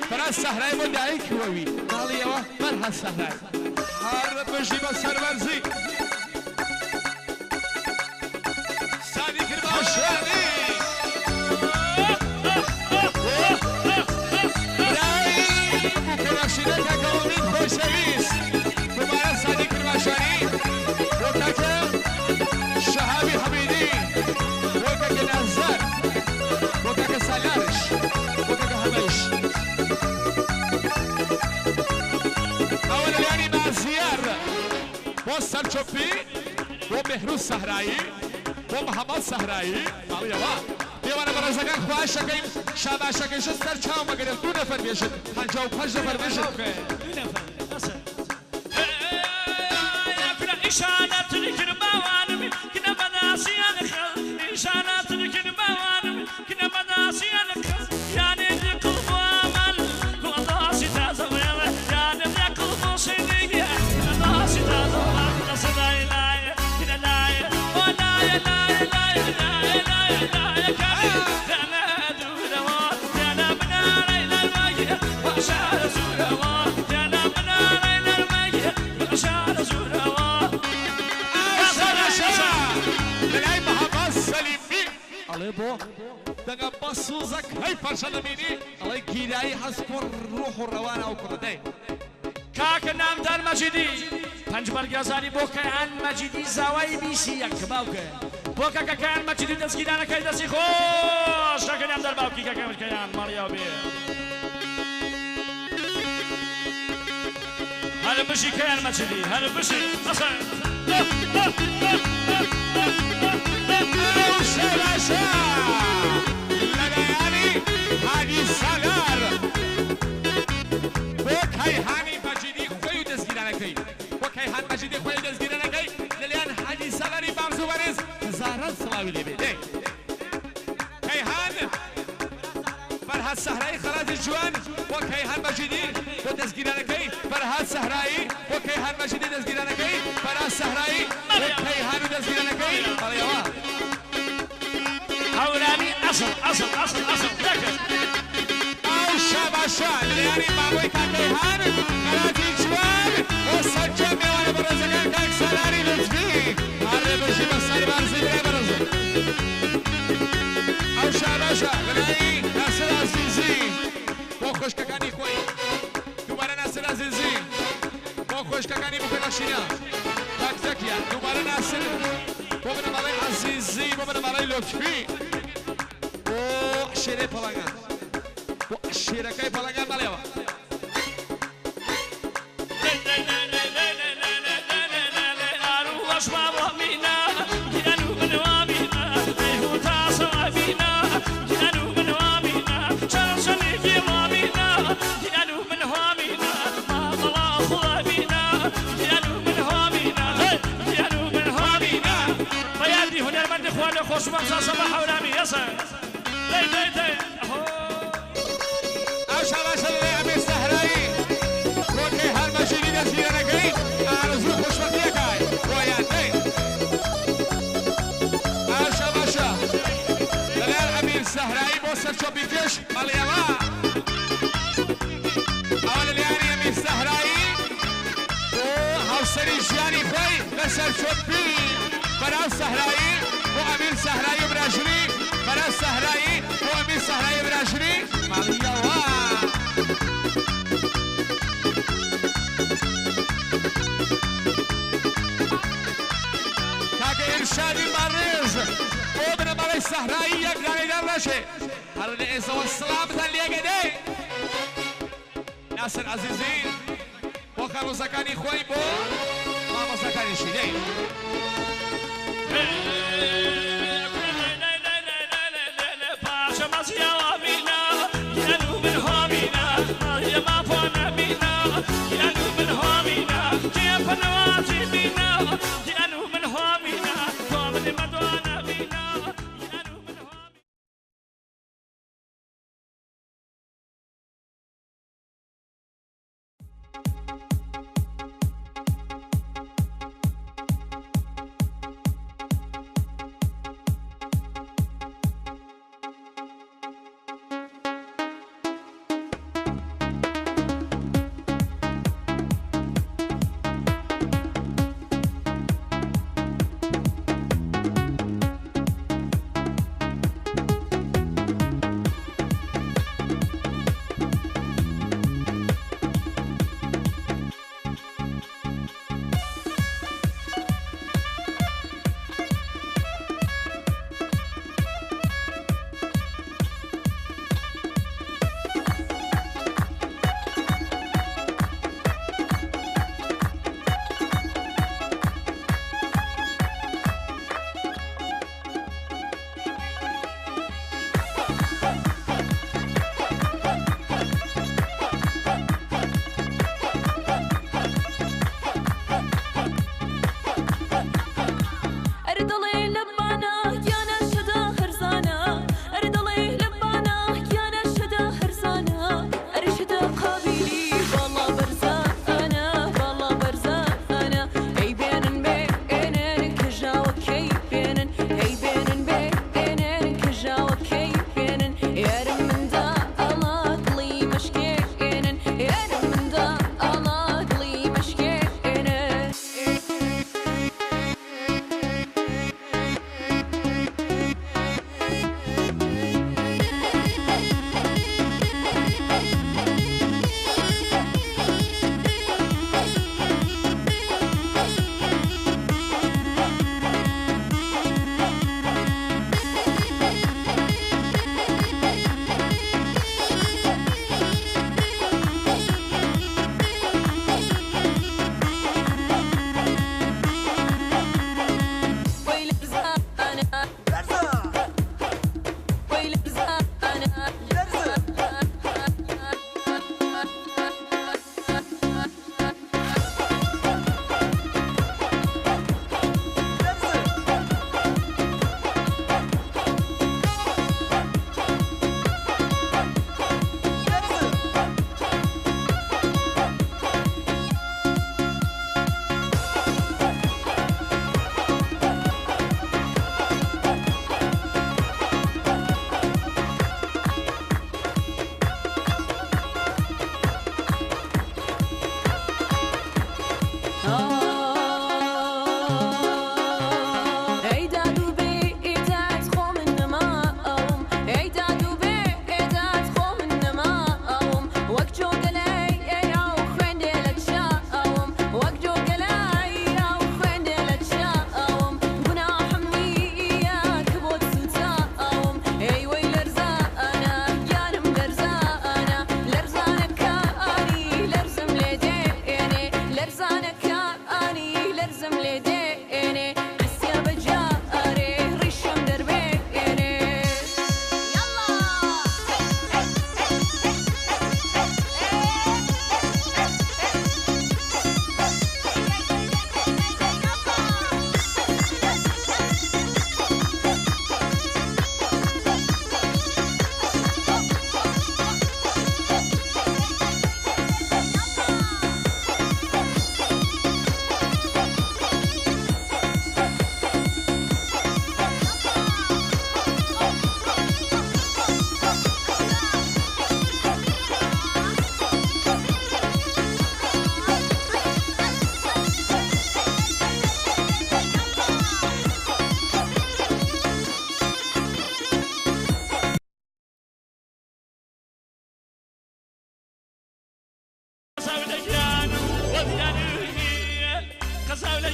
فراس سهرای بۆ دایکی وەوی ماڵیەوە مەرحە سەهرای هەر بژی بە سەربەرزی سادی کرد باشانی بکەنەشینەکە گەڵمین خۆشەویست دوبارە سادی کرد باشانی بۆ کاکە شەهابی حەمیدی بۆ کاکە نازار بۆ کاکە سالارش بۆ کاکە هەمەش ئەوە لەلایانی مازیار بۆ سەرچۆپی بۆ بێهروز سەهرایی بۆ محەممەد سەهرایی ماڵیەوە دێوانە بەڕێزەکان خواشەکەین شاباشەکەیش سەر چاو مەگەرێت 2 نەفەر بێژن 55 نەفەر بێژن إشانة كربوانم كنا بناسيان خل إشانة كربوانم كنا بناسيان خل يعني القلب وامل كل ضاسي تازويل يعني القلب وصينية ضاسي تازويل كنا صداي لاي كنا لاي ولاي لاي لاي لاي لاي لاي كنا أنا دوروا أنا بناري للمية وأشار زوروا أنا بناري للمية وأشار زوروا ئەڵێ بۆ دەگە بە سوزەک هەی پەرشە دەبینی ئەڵێ گیرایی هەست کوڕ ڕوح و ڕەوانە ئەو کوڕەدەی کاکە نامدار مەجیدی پەنج بەرگەزاری بۆ کەیان مەجیدی زاوای بیسی یەک باوکە بۆ کاکە کەیان مەجیدی دەستگیرانەکەی دەستی خۆش کاکە نامدار باوکی کاکە کەیان ماڵیاو بێ هەر بشی کەیان مەجیدی هەر بشی ئەسەر شباشا لەلایانی هادی سالار بۆ کەیهانی مەجیدی خۆی و دەستگیرانەکەی بۆ کەیهان مەجیدی خۆی و دەستگیرانەکەی لەلایەن هادی سالاری بارز و بەرز هزاران سڵاوی لێبێ دێ کەیهان فەرهاد سەهرایی خەڵاتی جوان بۆ کەیهان مەجیدی بۆ دەستگیرانەکەی فەرهاد سەهرایی بۆ کەیهان مەجیدی دەستگیرانەکەی فەرهاد سەهرایی بۆ کەیهان و دەستگیرانەکەی بەڵێەوە هەورانی ئەسڵ دەکرد ئەو شاباشا لەلایانی مامۆی کاکەیهان خەڵاتی جوان بۆ سەرجەم میوانە بەڕێزەکان کاک سالاری لوتفی هەڕێ بەژی بە سەربارزی برای بەڕێزە ئەو شاباشا لەلایانی ناسر عەزیزی بۆ خۆشکەکانی خۆی دووبارە ناسر عەزیزی بۆ خۆشکەکانی بکەنەشینە تاکتەکیان دووبارە ناسر بۆ بنەماڵەی عەزیزی بۆ بنەماڵەی لوتفی بۆ شێرەی پەڵەنگان بۆ شێرەکەی پەڵەنگان بەڵێەوە خوش مقصد صباح ورامي يسر ئەو شاباشە لەلای ئەمیر سەهرایی بۆ کەیهان مەجیدی دەستگیرانەکەی ئارەزوو خۆشبەختیەکەی بۆیان دەی ئەو شاباشە لەلای ئەمیر سەهرایی بۆ سەرچۆپی کێش بەڵێەوە ئەوە لەلایانی ئەمیر سەهرایی بۆ هاوسەری ژیانی خۆی لە سەرچۆپی فەراز سەهرایی بۆ ئەمیر سەهرایی و براژنی فەراز سەهرایی بۆ ئەمیر سەهرایی و براژنی ماڵیەوە کاکە ئیرشادی مەڕێژ بۆ بنەماڵەی سەهرایی یەک دانەیدار ڕەشێ هەر لە ئێزەوە سڵامتان لێگەدەی ناسر عەزیزی بۆ خەڕۆزەکانی خۆی بۆ مامۆستاکانیشی دەی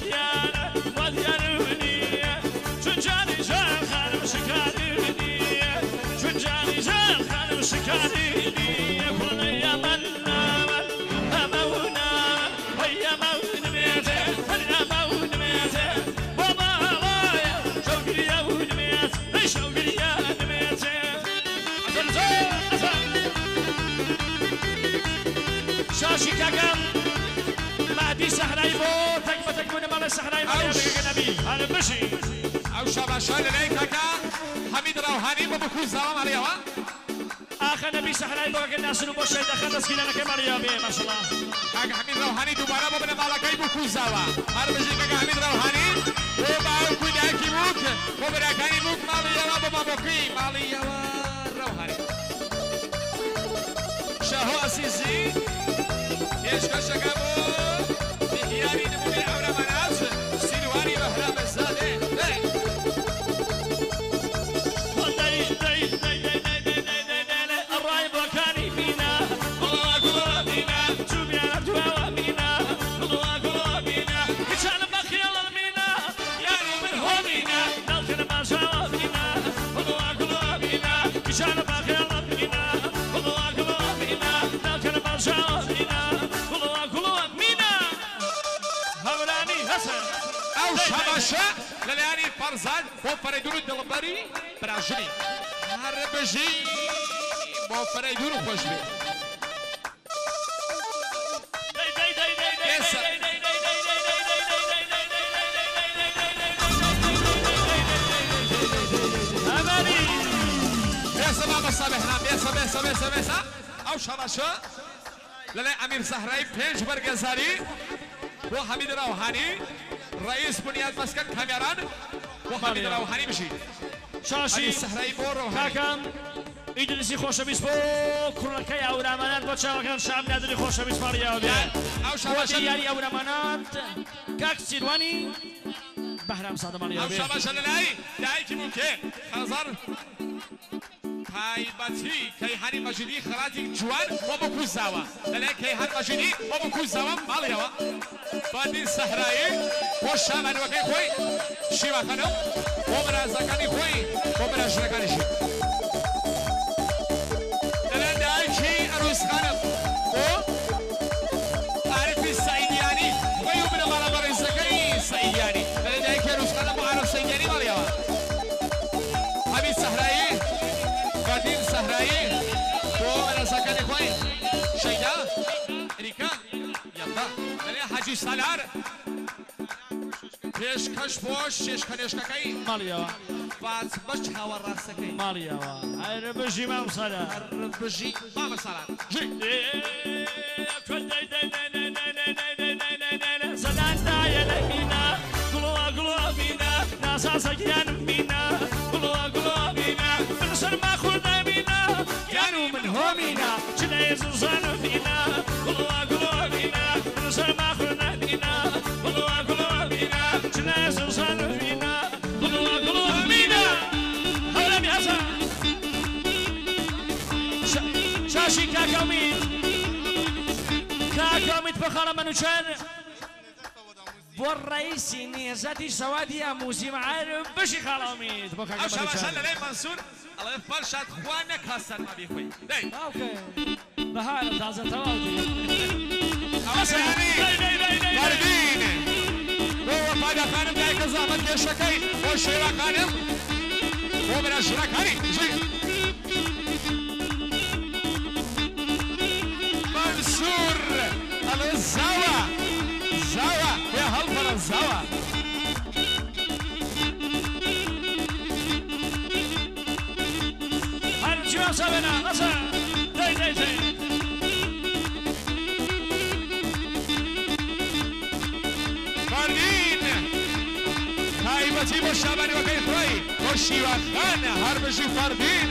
زيانة وديانوني شجاني زال خانم شكاريني شجاني زال خانم شكاريني كل يا من أمونا ويا مون ميتة أنا مون ميتة وما رايا شوقي يا مون ميتة شوقي يا ميتة شاشي كاكم مهدي سحراي بو تكبون مال سحراي مال يا نبي هذا بشي او شباشا للي كاكا حميد روحاني ببكو زوام عليها آخر نبي سحراي بو كنا سنو بو شيء دخل تسكينا نكمل عليها بيه ما شاء الله كاكا حميد روحاني دوباره ببنى مالكاي بكو زوا هذا بشي كاكا حميد روحاني وباو كوداكي موك وبراكاني موك ماليها ببابوكي ماليها روحاني شاهو أسيسي يشكا شكابو بخياري نموني عورا مناز سينواري بهرام الزادي الرايب وكاني فينا الله أكبر فينا شوف يا رجوة ومينا الله أكبر فينا كشان بخي الله المينا يعني من همينا نلقنا ما شاء فينا الله أكبر فينا كشان بخي الله المينا الله أكبر فينا نلقنا ما شاء فينا الله أكبر فينا هولاني حسن او شباشا للياني فرزان وفريدون الدلبري براجلي هربجي وفريدون خوشبي بيسا بابا صالحنا بيسا او شباشا للي امير زهراي بيج برگزاري وحميد روحاني رئيس بنياد مسكن كاميران وحميد روحاني بشي شاشي السحرائي بو روحاني كاكم إدريسي خوشبیست بو کورنکای اورامانند با چاوکان شام نداری خوشبیست ماریا بیا او شباشا یاری اورامانند کاک سیروانی بهرام ساده ماریا او بیا شباشا للي دعي كي ممكن خزر تایبەتی کەیهانی مەژیدی خەڵاتی جوان بۆ بکو زاوە لەلای کەیهان مەژیدی بۆ بکو زاوە ماڵیەوە فادین سەحرایی بۆ شامانوەکەی خۆی شیواخەنم بۆ بەرازەکانی خۆی بۆ بەراژنەکانیشی لەلای دایکی ئەروسخانم بۆ عارفی سەعیدیانی خۆی و بنە ماڵە بەڕێزەکەی سەعیدیانی لەلای دایکی ئەروسخانم بۆ عارف سەعیدیانی ماڵیەوە حەمید سەحرایی فادين سهرائي تو من سكن خوي شيدا ريكا يلا علي حاجي سالار پیش کش پوش شش کنش ککی مالیا فاز بچ هوا راسکی مالیا هر بجی مام سالار هر بجی مام سالار جی زدان دايا لمينا قلوا بينا ناسا سجيان مينا قلوا بينا بنصر ما خلنا بينا كانوا من همينا شنا يزوزان فينا قلوا بينا بنصر ما خلنا بينا قلوا بينا شنا يزوزان فينا قلوا بينا هلا بيحسن شاشي كاكاوميت بخارة منوشان والرئيس نيزاتي سوادي موسي معارف بشي خالاميت او شباشا للي منصور الله فرشاد خوانك هستن ما بيخوي داي اوكي بهار تازه تواودي فردين هو فادا خانم داي كزامت كشكي وشيرا خانم هو من الشركاني منصور الزاوة زاوة يا هالفر الزاوة هنجوا سبنا غصا داي فردين هايبتي بشاباني وكي خوي وشي وخان هربشي فردين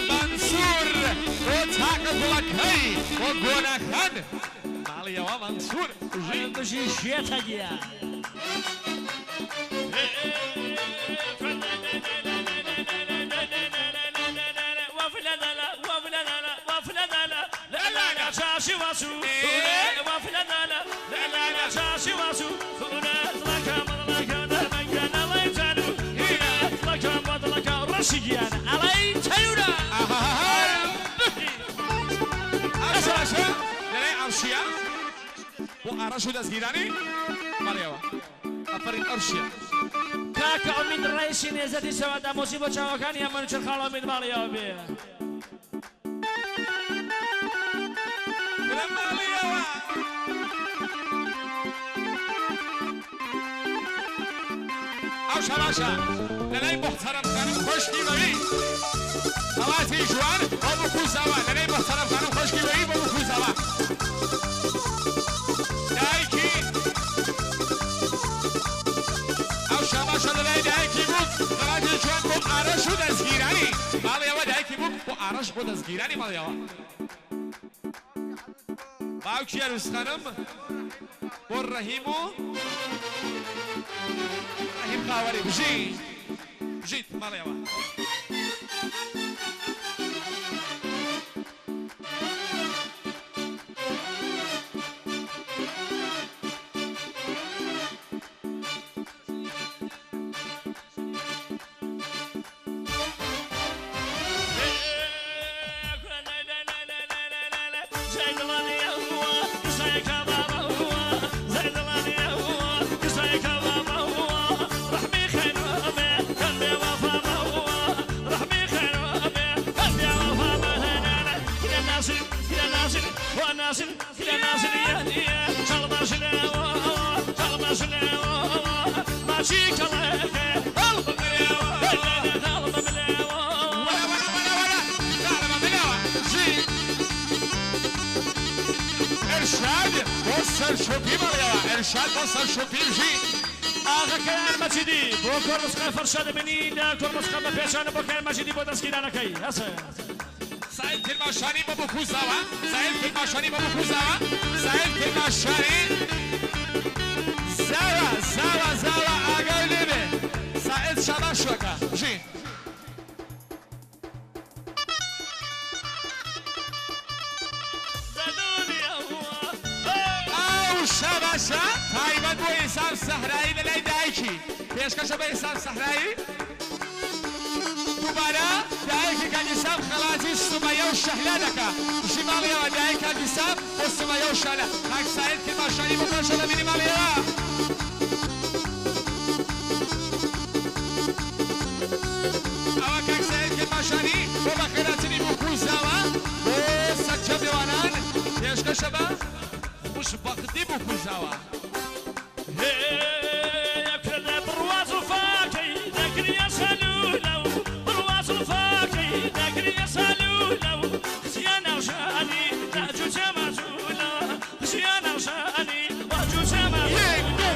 منصور وتاك بلكي وقونا خان ماليا ومنصور بشي شيتا جيا شاشي واسو وافلا لا لا لا لا شاشي واسو لك مضلك دربك الله يجعله لك مضلك رشيان الله يجعله أرشا لناي أرشيا وأرشو دزگیرانی ماليوا أفرين أرشيا كاكا أمين الرئيسي نزدي سوا دا مصيبة شواكاني أما نشر خالا من ماليوا بيه او شباشا لناي محترم خانم خوش دیوی حواتی جوان و بکوزاوا لناي محترم خانم خوش دیوی و بکوزاوا دایکی او شباشا لناي دایکی بود حواتی جوان بو آرش و دزگیرانی مالیوا دایکی بود بو آرش و دزگیرانی مالیوا باوکی عروس خانم بو رحیمو رحیم خاوری بجید مالیوا ارشاد وصل شوفي جي آقا كيان مجدي بو كورمسقا فرشاد بني دا كورمسقا بفيشان بو كيان مجدي بو تسكيرانا كي هسه سعيد كرماشاني بابو كوزاوا سعيد كرماشاني بابو كوزاوا سعيد كرماشاني زاوا آقا لبه سعيد شباش وكا جي شباشا تايبت بو إنسان صحرائي للاي دايكي بيشكش بو إنسان صحرائي دوباره دايكي كان جسام خلاصي السمية والشهلانك جماليا ودايكي كان جسام والسمية والشهلة هاك سعيد كرماشاني بكرشة بني ماليا أما كاك سعيد كرماشاني وبخيراتني بكوزاوا وسجب ديوانان بيشكش بو مش بقدي بكوزاوا يا كلا برواز وفاكي ذكر يا سلولو برواز وفاكي ذكر يا سلولو خزيانة وشاني ناجو جمازولو خزيانة وشاني واجو جمازولو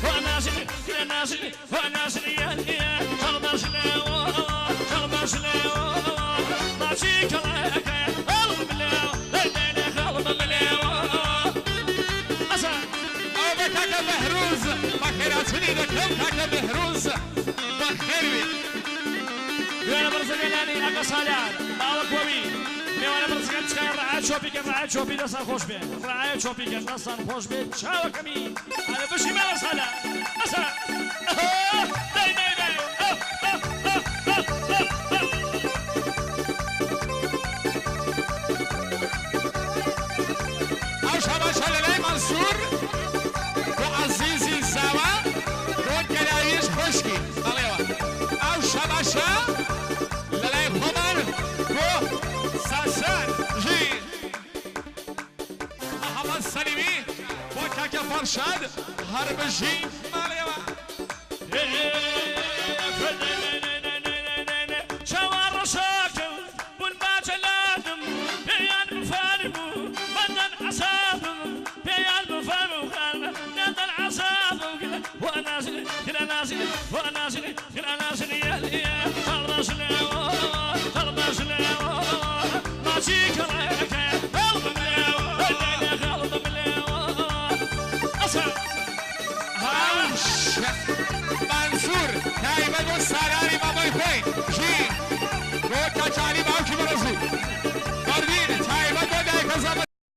ونازل كلا نازل ونازل يا خلبش ليو ماشي كلاك قلب بلاو قلب بلاو كاكا بهروز بخيراتني لكم كاكا بهروز بخير وانا برزقناني اقا صالح باوك وبي وانا برزقن تخير رعاية شوبي دستان خوش بي رعاية شوبي كان دستان خوش بي شاو كمي انا بشي مالا صالح اسا داي او شباشا للاي منصور وعزيزي زاوا وكلاويش خشكي طليوا او شباشا للاي خمر وساسان جي محمد سليمي وكاكا فرشاد هرب جي ماليوا شوار شاكل والباج لادم بيان مفارمو بدن عصابم بيان مفارمو ندن عصابم ونازل كلا نازل ونازل كلا نازل يا خلبش ليو ماشي كلاك قلب مليو قلب مليو منصور دايما والسلام